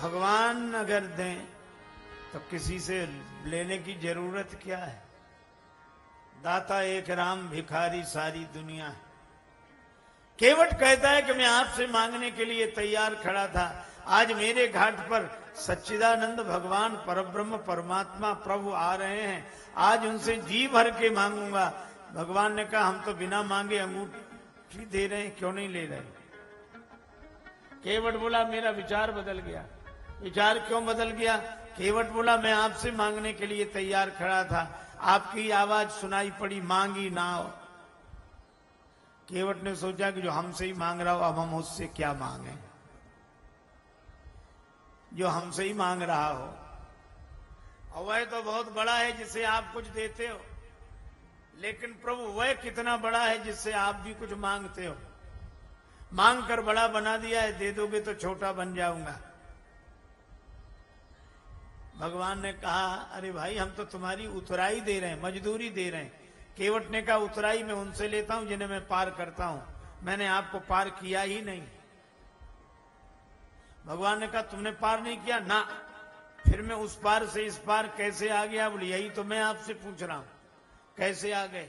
भगवान अगर दें तो किसी से लेने की जरूरत क्या है। दाता एक राम, भिखारी सारी दुनिया है। केवट कहता है कि मैं आपसे मांगने के लिए तैयार खड़ा था। आज मेरे घाट पर सच्चिदानंद भगवान परब्रह्म परमात्मा प्रभु आ रहे हैं, आज उनसे जी भर के मांगूंगा। भगवान ने कहा हम तो बिना मांगे अंगूठी दे रहे हैं, क्यों नहीं ले रहे। केवट बोला मेरा विचार बदल गया। विचार क्यों बदल गया। केवट बोला मैं आपसे मांगने के लिए तैयार खड़ा था, आपकी आवाज सुनाई पड़ी, मांगी ना हो। केवट ने सोचा कि जो हमसे ही मांग रहा हो, अब हम उससे क्या मांगे। जो हमसे ही मांग रहा हो, और वह तो बहुत बड़ा है जिसे आप कुछ देते हो, लेकिन प्रभु वह कितना बड़ा है जिससे आप भी कुछ मांगते हो। मांग कर बड़ा बना दिया है, दे दोगे तो छोटा बन जाऊंगा। भगवान ने कहा अरे भाई हम तो तुम्हारी उतराई दे रहे हैं, मजदूरी दे रहे हैं। केवट ने कहा उतराई मैं उनसे लेता हूं जिन्हें मैं पार करता हूं, मैंने आपको पार किया ही नहीं। भगवान ने कहा तुमने पार नहीं किया ना, फिर मैं उस पार से इस पार कैसे आ गया। बोले यही तो मैं आपसे पूछ रहा हूं, कैसे आ गए।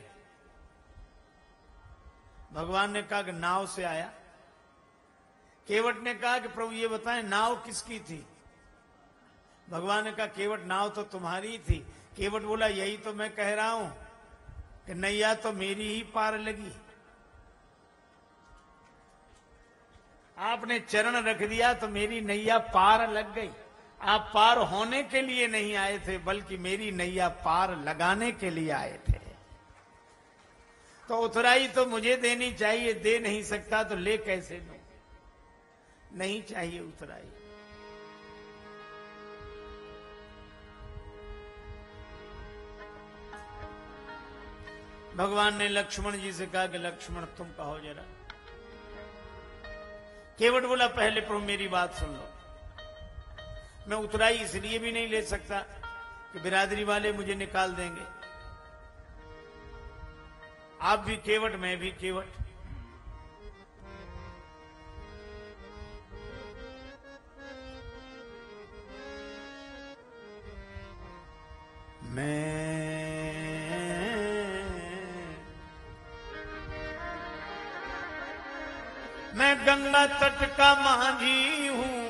भगवान ने कहा कि नाव से आया। केवट ने कहा कि प्रभु ये बताएं नाव किसकी थी। भगवान ने कहा केवट नाव तो तुम्हारी थी। केवट बोला यही तो मैं कह रहा हूं कि नैया तो मेरी ही पार लगी। आपने चरण रख दिया तो मेरी नैया पार लग गई। आप पार होने के लिए नहीं आए थे, बल्कि मेरी नैया पार लगाने के लिए आए थे। तो उतराई तो मुझे देनी चाहिए, दे नहीं सकता तो ले कैसे दूं। नहीं चाहिए उतराई। भगवान ने लक्ष्मण जी से कहा कि लक्ष्मण तुम कहो जरा। केवट बोला पहले प्रभु मेरी बात सुन लो। मैं उतराई इसलिए भी नहीं ले सकता कि बिरादरी वाले मुझे निकाल देंगे। आप भी केवट, मैं भी केवट। मैं गंगा तट का मांझी हूं,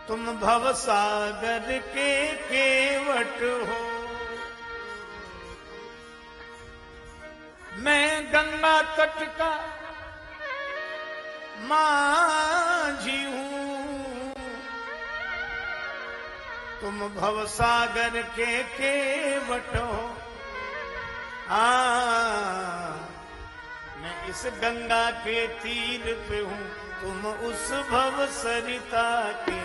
तुम भवसागर के केवट हो। मैं गंगा तट का मांझी हूं, तुम भवसागर के केवट हो। मैं इस गंगा के तीर पे हूँ, तुम उस भव सरिता के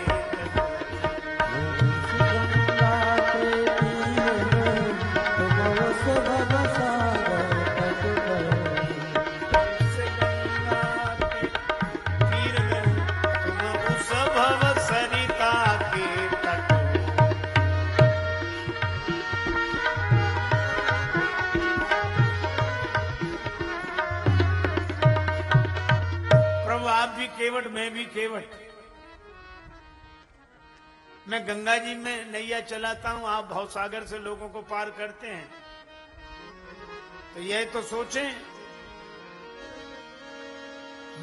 केवट, मैं भी केवट। मैं गंगा जी में नैया चलाता हूं, आप भवसागर से लोगों को पार करते हैं। तो यह तो सोचें,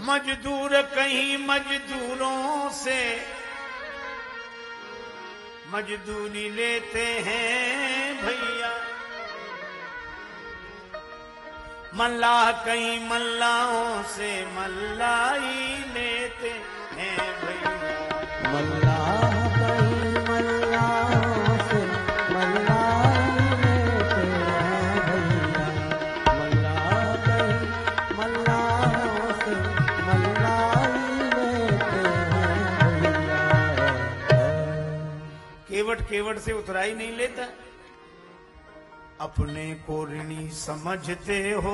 मजदूर कहीं मजदूरों से मजदूरी लेते हैं भैया, मल्लाह कहीं मल्लाहों से मल्लाई लेते हैं भैया। मल्लाह कहीं मल्लाहों से मल्लाई लेते हैं भैया, मल्लाह कहीं मल्लाहों से मल्लाई लेते हैं भैया। केवट केवट से उतराई नहीं लेता। अपने को ऋणी समझते हो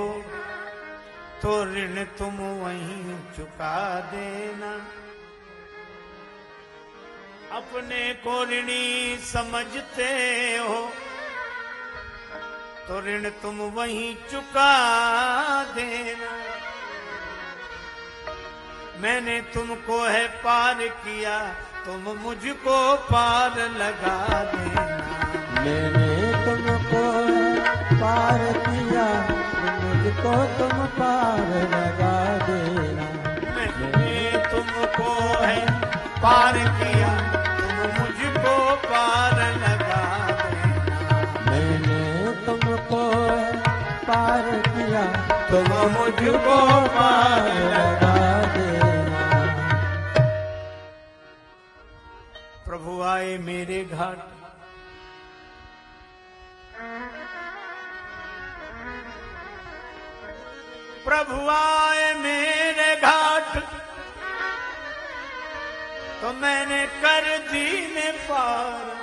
तो ऋण तुम वहीं चुका देना। अपने को ऋणी समझते हो तो ऋण तुम वहीं चुका देना। मैंने तुमको है पार किया, तुम मुझको पार लगा देना। मैंने तुमको पार किया, मुझको तुम पार लगा देना। मैंने तुमको है पार किया, तुम मुझको पार लगा देना। मैंने तुमको पार किया, तुम मुझको पार लगा देना। प्रभु आए मेरे घाट, प्रभु आए मेरे घाट, तो मैंने कर दीने पार।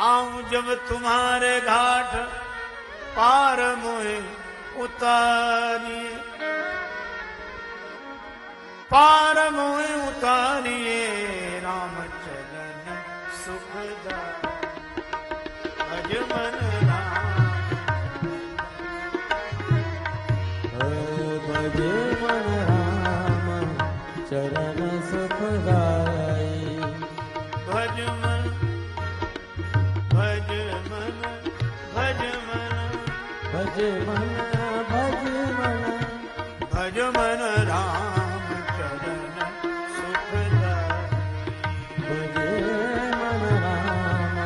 आऊं जब तुम्हारे घाट, पार मोहे उतारिए, पार मोहे उतारिए। राम चरण सुखदाई, भज मन भजे मन राम चरण सुखदाई। भज मन, भज मन, भज मन, भज मन, भज मन, भज मन राम चरण सुखदाई। भजे मन राम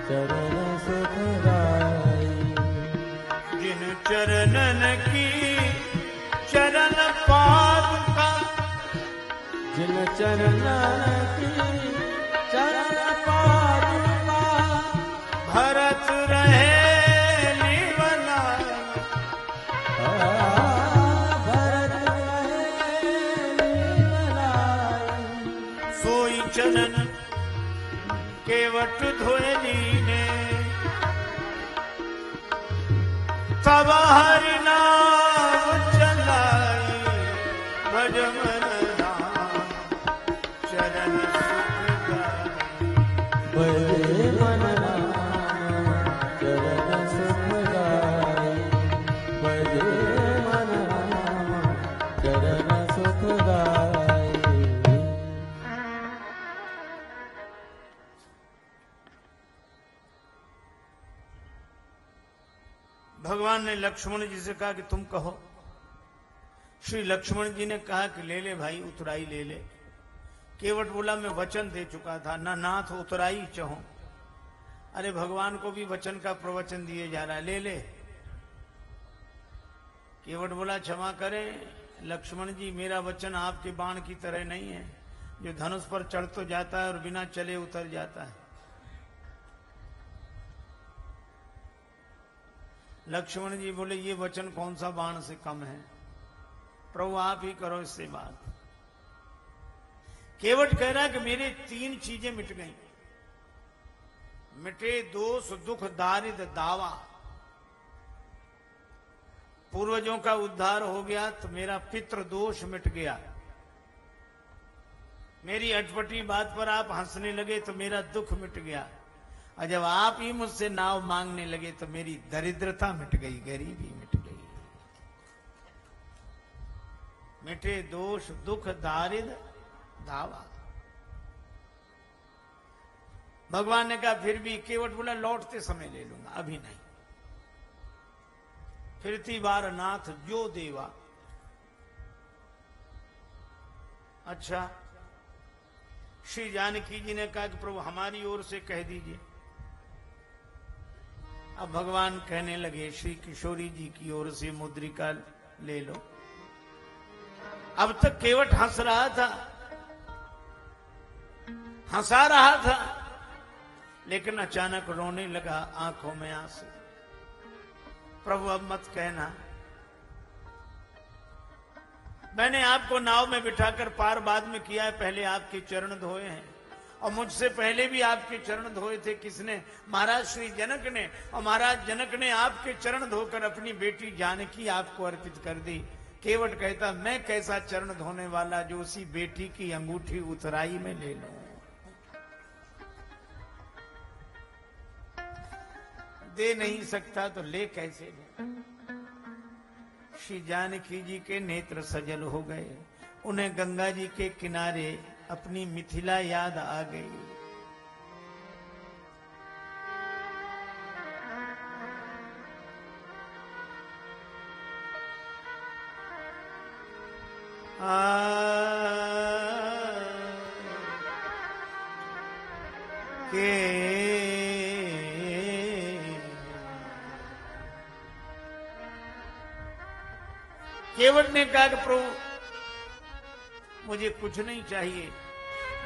चरण सुखदाई। जिन चरणन की चरण पादुका, जिन चरण की चरण पादुका, भरत रहे लीवनाई। भरत रहे लीवनाई। सोई चरण केवट धोए लीने, तब हरि नाम चलाई। भज मन राम चरण सुखदाई। भजे मन राम चरण सुखदाई। भजे मन राम चरण सुखदाई। भगवान ने लक्ष्मण जी से कहा कि तुम कहो। श्री लक्ष्मण जी ने कहा कि ले ले भाई, उतराई ले ले। केवट बोला मैं वचन दे चुका था, ना नाथ उतराई चाहो। अरे भगवान को भी वचन का प्रवचन दिए जा रहा है, ले ले। केवट बोला क्षमा करें लक्ष्मण जी, मेरा वचन आपके बाण की तरह नहीं है, जो धनुष पर चढ़ तो जाता है और बिना चले उतर जाता है। लक्ष्मण जी बोले ये वचन कौन सा बाण से कम है, प्रभु आप ही करो इससे बात। केवट कह रहा है कि मेरे 3 चीजें मिट गई। मिटे दोष दुख दारिद्र दावा। पूर्वजों का उद्धार हो गया तो मेरा पितृ दोष मिट गया। मेरी अटपटी बात पर आप हंसने लगे तो मेरा दुख मिट गया। और जब आप ही मुझसे नाव मांगने लगे तो मेरी दरिद्रता मिट गई, गरीबी मिट गई। मिटे दोष दुख दारिद्र दावा। भगवान ने कहा फिर भी, केवट बोला लौटते समय ले लूंगा, अभी नहीं। फिरती बार नाथ जो देवा। अच्छा, श्री जानकी जी ने कहा कि प्रभु हमारी ओर से कह दीजिए। अब भगवान कहने लगे श्री किशोरी जी की ओर से मुद्रिका ले लो। अब तक केवट हंस रहा था, हंसा रहा था, लेकिन अचानक रोने लगा, आंखों में आंसू। प्रभु अब मत कहना, मैंने आपको नाव में बिठाकर पार बाद में किया है, पहले आपके चरण धोए हैं और मुझसे पहले भी आपके चरण धोए थे। किसने? महाराज श्री जनक ने। और महाराज जनक ने आपके चरण धोकर अपनी बेटी जानकी आपको अर्पित कर दी। केवट कहता मैं कैसा चरण धोने वाला जो उसी बेटी की अंगूठी उतराई में ले लूं। दे नहीं सकता तो ले कैसे ले? श्री जानकी जी के नेत्र सजल हो गए। उन्हें गंगा जी के किनारे अपनी मिथिला याद आ गई। केवट ने कहा कि प्रभु मुझे कुछ नहीं चाहिए।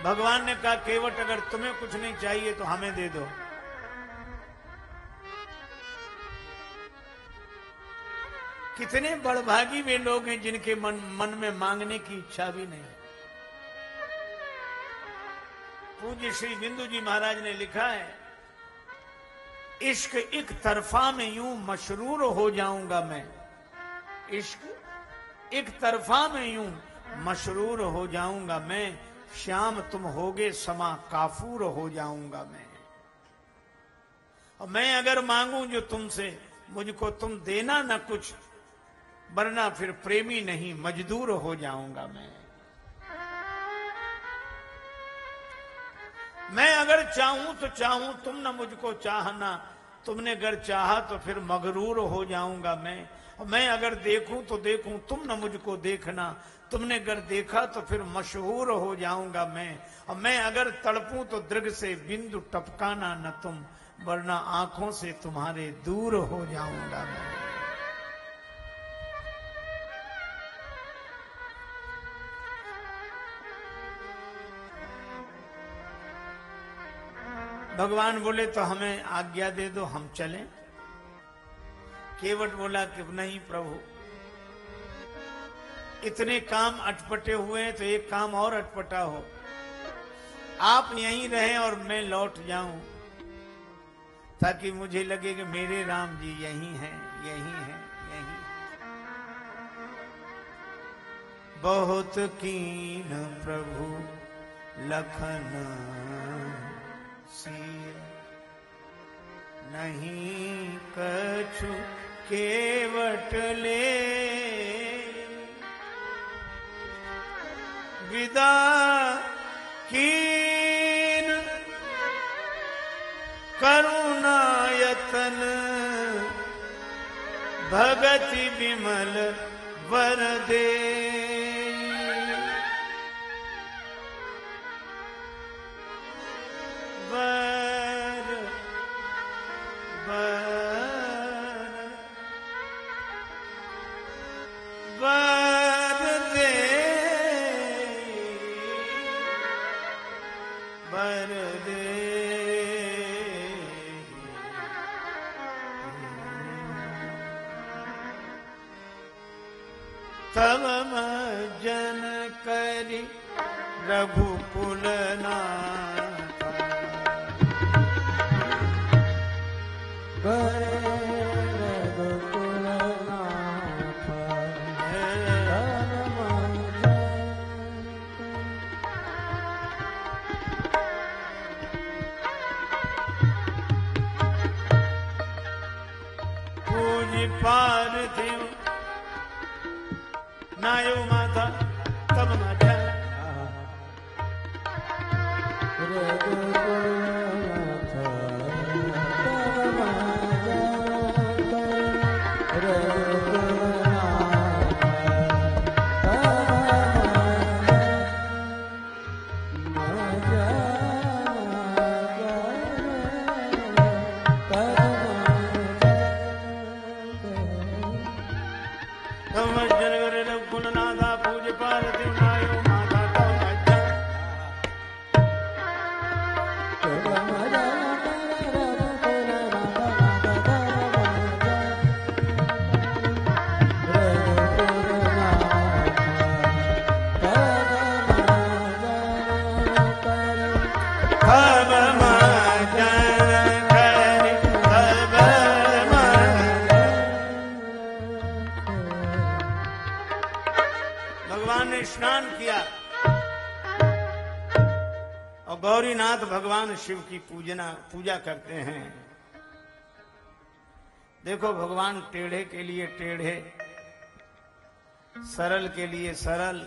भगवान ने कहा केवट अगर तुम्हें कुछ नहीं चाहिए तो हमें दे दो। कितने बड़भागी वे लोग हैं जिनके मन में मांगने की इच्छा भी नहीं। पूज्य श्री बिंदु जी महाराज ने लिखा है, इश्क एक तरफा में यूं मशरूर हो जाऊंगा मैं। इश्क एक तरफा में यूं मशरूर हो जाऊंगा मैं। श्याम तुम होगे समा काफूर हो जाऊंगा मैं। और मैं अगर मांगूं जो तुमसे, मुझको तुम देना न कुछ, वरना फिर प्रेमी नहीं मजदूर हो जाऊंगा मैं अगर चाहूं तो चाहूं, तुम न मुझको चाहना। तुमने अगर चाहा तो फिर मगरूर हो जाऊंगा मैं अगर देखूं तो देखूं, तुम न मुझको देखना। तुमने अगर देखा तो फिर मशहूर हो जाऊंगा और मैं अगर तड़पूं तो दृग से बिंदु टपकाना न तुम, वरना आंखों से तुम्हारे दूर हो जाऊंगा मैं। भगवान बोले तो हमें आज्ञा दे दो, हम चलें। केवट बोला कि नहीं प्रभु, इतने काम अटपटे हुए हैं तो एक काम और अटपटा हो। आप यहीं रहें और मैं लौट जाऊं, ताकि मुझे लगे कि मेरे राम जी यहीं हैं, यहीं हैं, यहीं। बहुत कीन प्रभु लखन सिय, नहीं कछु केवट ले। विदा कीन करुणायतन, भगति विमल वर दे। तब जन करी रघुकुल नाथ, रघुकुल नाथ, पूज पार्थिव नायो माता तब माता। गौरीनाथ भगवान शिव की पूजा करते हैं। देखो भगवान टेढ़े के लिए टेढ़े सरल के लिए सरल